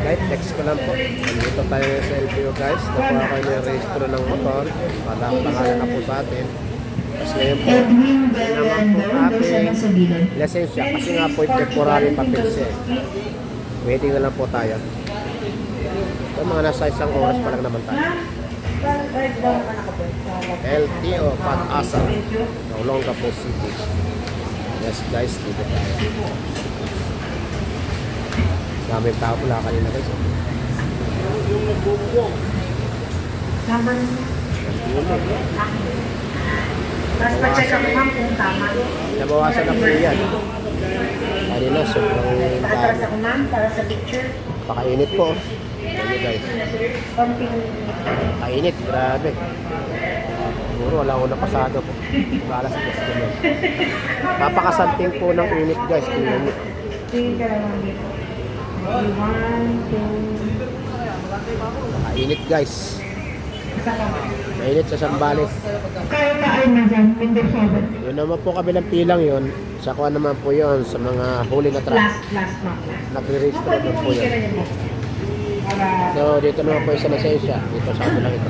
guys, text ko lang po. Dito tayo sa LTO guys. Nakuha ko yung registro ng motor. Pangalan na po sa atin. Tapos ngayon po, naman po ating lisensya. Kasi nga po yung temporary papel siya. Waiting na lang po tayo. So, mga nasa isang oras pa lang naman tayo. LTO Pag-asa, Olongapo City. Yes guys, dito tayo. Daming tao pula kanina guys. Yung nagbubuwang. Naman. Tapos pa-check ako ma'am kung tama. Nabawasan na po yan. Kanina, sobrang Atras ako ma'am para sa picture. pakainit po. Ayan guys. Kainit, grabe. Siguro wala ko napasado po. Balas po sa ganyan. Papakasanting po ng init guys. Tingnan nyo. Tingin ka lang dito. 1, 2. Kainit guys. Mainit sa Sambales. Kaya na ay nasan, Windows 7. Yun naman po kabilang pilang yun. Sa kuha naman po yun sa mga huli na truck. Last month. Nag-register naman po yun. So dito naman po yung sa lisensya. Dito sa atin lang ito.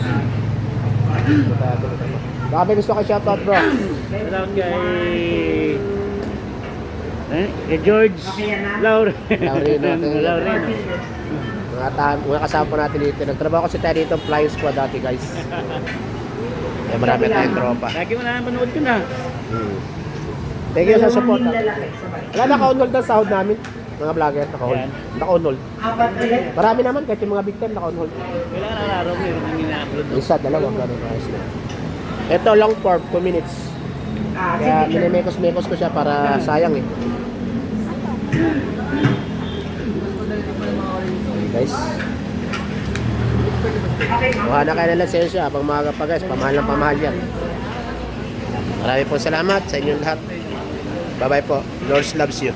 Baka may gusto kayo shoutout bro. Shoutout kay George Laurino. Laurino. Mga kasama po natin dito. Nagtrabaho kasi tayo dito flying squad dati guys. Eh marami tayong tropa. Lagi mo na manood ko na. Thank you sa support. Wala naka-unhold ng sahod namin. Mga vlogger, naka-hold. Naka-unhold. Marami naman kahit yung mga big time naka-unhold. Kailangan araw-araw mo yung ina-upload. Isa, dalawa, gano'n. Ito long form, 2 minutes. Kaya minimekos-mekos ko siya para sayang eh. Okay, guys. Kuha na kayo ng lisensya. Pang maaga pa guys, pamahal ng pamahal yan. Marami po salamat sa inyong lahat. Bye bye po. Lord loves you.